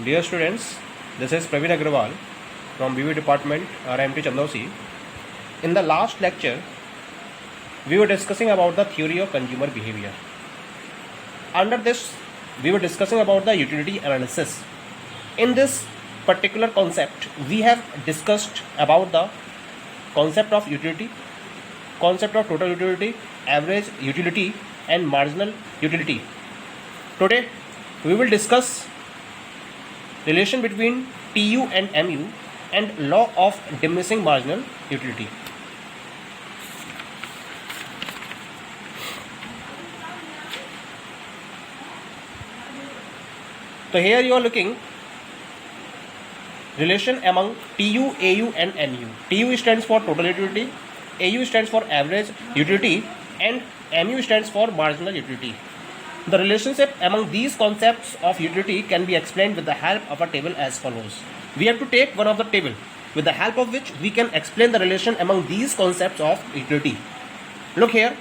Dear students, this is Praveen Agrawal from BV Department, RMT Chandausi. In the last lecture, we were discussing about the theory of consumer behavior. Under this, we were discussing about the utility analysis. In this particular concept, we have discussed about the concept of utility, concept of total utility, average utility, and marginal utility. Today, we will discuss relation between TU and MU and law of diminishing marginal utility. So here you are looking relation among TU, AU and MU. TU stands for total utility, AU stands for average utility, and MU stands for marginal utility. The relationship among these concepts of utility can be explained with the help of a table as follows. We have to take one of the table with the help of which we can explain the relation among these concepts of utility. Look here,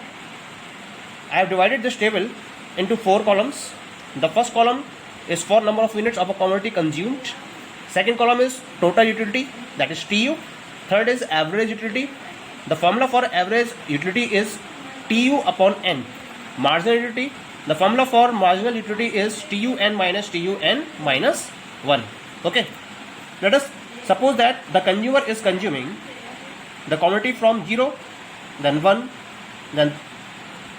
I have divided this table into 4 columns. The first column is for number of units of a commodity consumed. Second column is total utility, that is TU. Third is average utility. The formula for average utility is TU upon N. Marginal utility, the formula for marginal utility is TUN minus 1. Okay. Let us suppose that the consumer is consuming the commodity from 0, then 1, then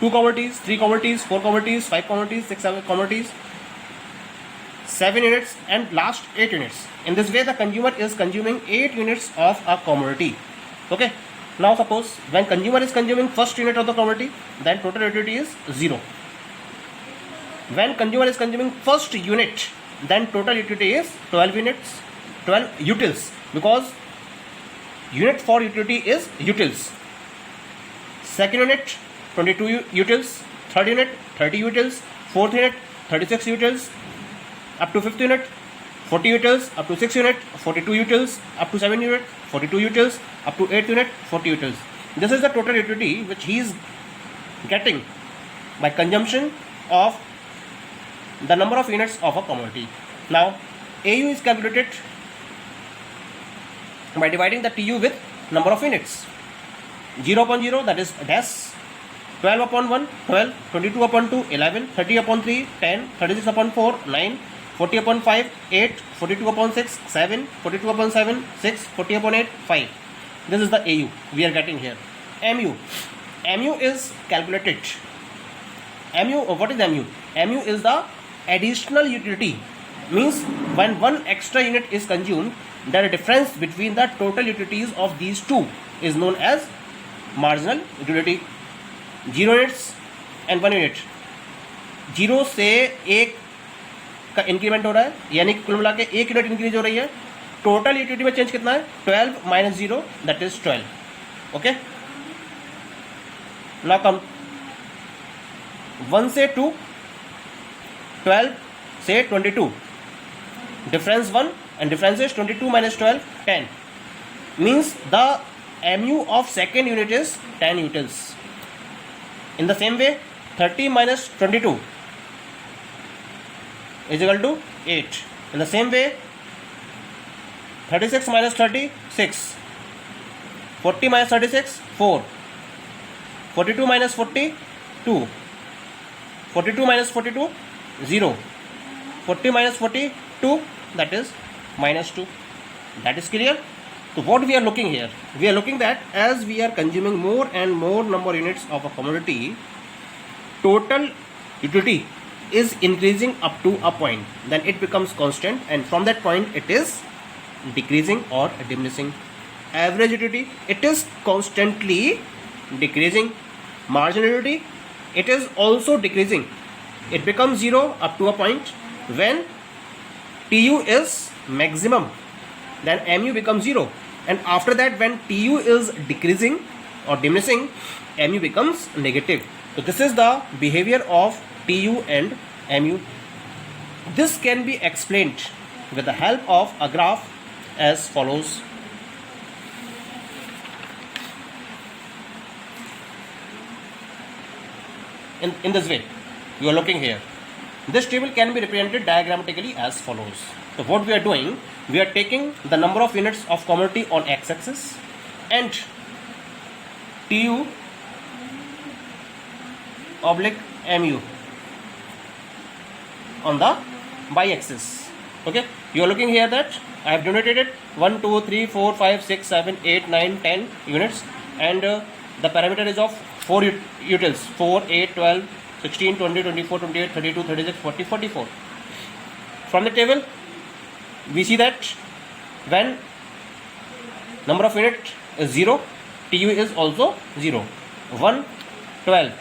2 commodities, 3 commodities, 4 commodities, 5 commodities, 6 commodities, 7 units, and last 8 units. In this way, the consumer is consuming 8 units of a commodity. Okay. Now suppose when consumer is consuming first unit of the commodity, then total utility is 0. When consumer is consuming first unit, then total utility is 12 units, 12 utils, because unit for utility is utils. Second unit, 22 utils. Third unit, 30 utils. Fourth unit, 36 utils. Up to fifth unit, 40 utils. Up to 6th unit, 42 utils. Up to 7th unit, 42 utils. Up to 8th unit, 40 utils. This is the total utility which he is getting by consumption of the number of units of a commodity. Now, AU is calculated by dividing the TU with number of units. 0 upon 0, that is dash. 12 upon 1, 12. 22 upon 2, 11. 30 upon 3, 10. 36 upon 4, 9. 40 upon 5, 8. 42 upon 6, 7. 42 upon 7, 6. 40 upon 8, 5. This is the AU we are getting here. MU is calculated. What is MU? MU is the additional utility, means when one extra unit is consumed, the difference between the total utilities of these two is known as marginal utility. 0 units and 1 unit, 0 से 1 का increment हो रहा है, यानी कुल मिला के 1 unit increase हो रही है. टोटल यूटिलिटी में चेंज कितना है? 12 minus 0, that is 12. Okay. Now come 1 से 2, 12 से 22, difference 1 and difference is 22 minus 12, 10. Means the MU of second unit is 10 utils. In the same way, 30 minus 22 is equal to 8. In the same way, 36 minus 30, 6. 40 minus 36, 4. 42 minus 40, 2. 42 minus 42, 0. 40 minus 42, that is minus 2. That is clear. So what we are looking here, we are looking that as we are consuming more and more number units of a commodity, total utility is increasing up to a point, then it becomes constant, and from that point it is decreasing or diminishing. Average utility, it is constantly decreasing. Marginal utility, it is also decreasing. It becomes 0 up to a point. When TU is maximum, then MU becomes 0, and after that when TU is decreasing or diminishing, MU becomes negative. So this is the behavior of TU and MU. This can be explained with the help of a graph as follows. In this way, you are looking here. This table can be represented diagrammatically as follows. So what we are doing, we are taking the number of units of commodity on x-axis and TU oblique MU on the y-axis. Okay, you are looking here that I have denoted it 1, 2, 3, 4, 5, 6, 7, 8, 9, 10 units, and the parameter is of 4 utils 4, 8, 12, 16, 20, 24, 28, 32, 36, 40, 44. From the table, we see that when number of unit is 0, TU is also 0. 1, 12,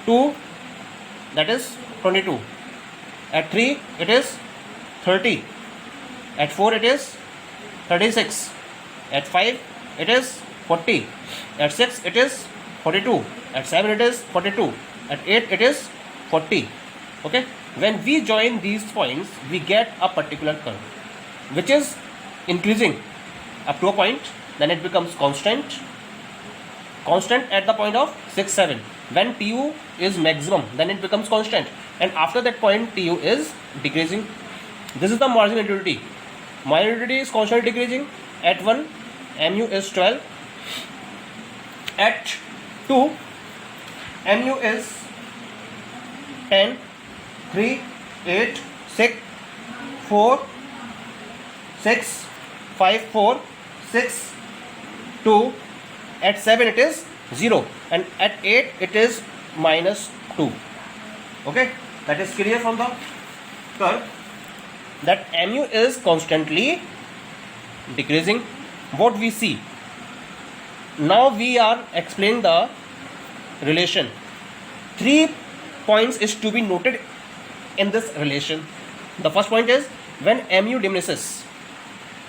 2, that is 22. At 3, it is 30. At 4, it is 36. At 5, it is 40. At 6, it is 42. At 7, it is 42. At 8, it is 40. Okay. When we join these points, we get a particular curve which is increasing up to a point, then it becomes constant at the point of 6, 7. When TU is maximum, then it becomes constant, and after that point TU is decreasing. This is the marginal utility. Marginal utility is constantly decreasing. At 1, MU is 12. At 2, MU is 10, 3, 8, 6, 4, 6, 5, 4, 6, 2. At 7, it is 0, and at 8, it is minus 2. Okay, that is clear from the curve that MU is constantly decreasing. What we see now, we are explaining the relation. 3 points is to be noted in this relation. The first point is when MU diminishes.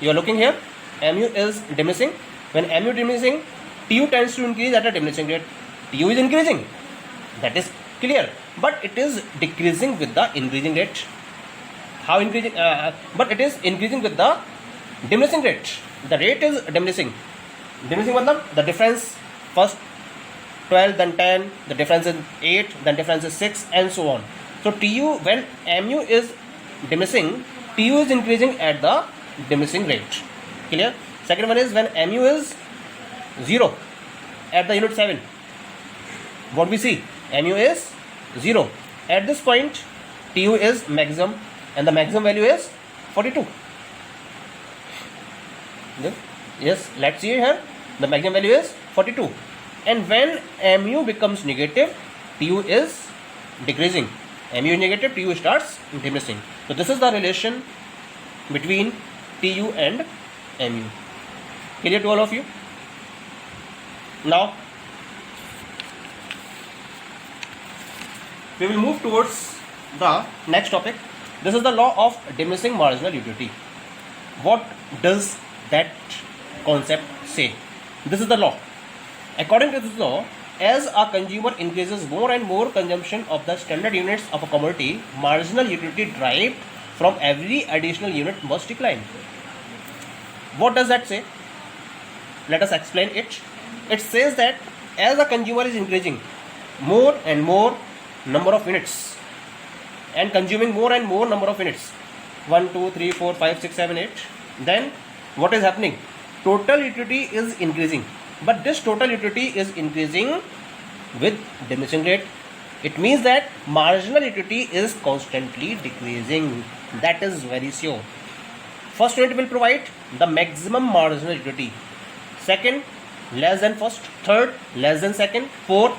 You are looking here, MU is diminishing. When MU diminishing, TU tends to increase at a diminishing rate. TU is increasing, that is clear, but it is decreasing with the increasing rate. How increasing? But it is increasing with the diminishing rate. The rate is diminishing. Diminishing matlab the difference, first 12, then 10, the difference is 8, then difference is 6, and so on. So TU, when MU is diminishing, TU is increasing at the diminishing rate. Clear? Second one is when MU is 0 at the unit 7. What we see? MU is 0. At this point, TU is maximum, and the maximum value is 42. Yes, let's see here. The maximum value is 42. And when MU becomes negative, TU is decreasing. MU is negative, TU starts diminishing. So this is the relation between TU and MU. Clear to all of you? Now, we will move towards the next topic. This is the law of diminishing marginal utility. What does that concept say? This is the law. According to this law, as a consumer increases more and more consumption of the standard units of a commodity, marginal utility derived from every additional unit must decline. What does that say? Let us explain it. It says that as a consumer is increasing more and more number of units and consuming more and more number of units, 1, 2, 3, 4, 5, 6, 7, 8, then what is happening? Total utility is increasing, but this total utility is increasing with diminishing rate. It means that marginal utility is constantly decreasing. That is very sure. First unit will provide the maximum marginal utility. Second, less than first. Third, less than second. Fourth,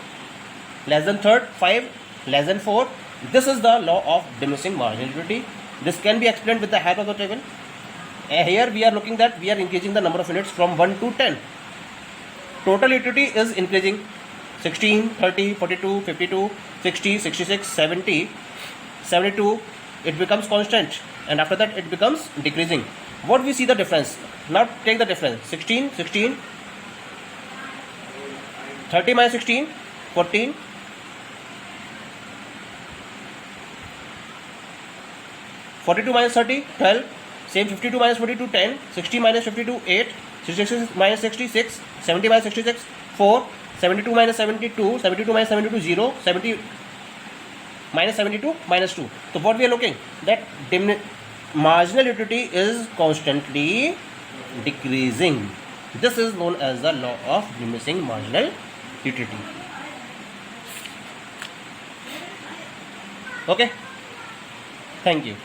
less than third. 5, less than 4. This is the law of diminishing marginal utility. This can be explained with the help of the table. Here we are looking that we are increasing the number of units from 1 to 10. Total utility is increasing 16, 30, 42, 52, 60, 66, 70, 72. It becomes constant, and after that it becomes decreasing. What we see the difference? Now take the difference. 16, 16, 30 minus 16, 14, 42 minus 30, 12, same 52 minus 42, 10, 60 minus 52, 8, 66 minus 66, 70 minus 66, 4, 72 minus 72, 72 minus 72, 0, 70, minus 72 minus 2. So what we are looking, that marginal utility is constantly decreasing. This is known as the law of diminishing marginal utility. Okay, thank you.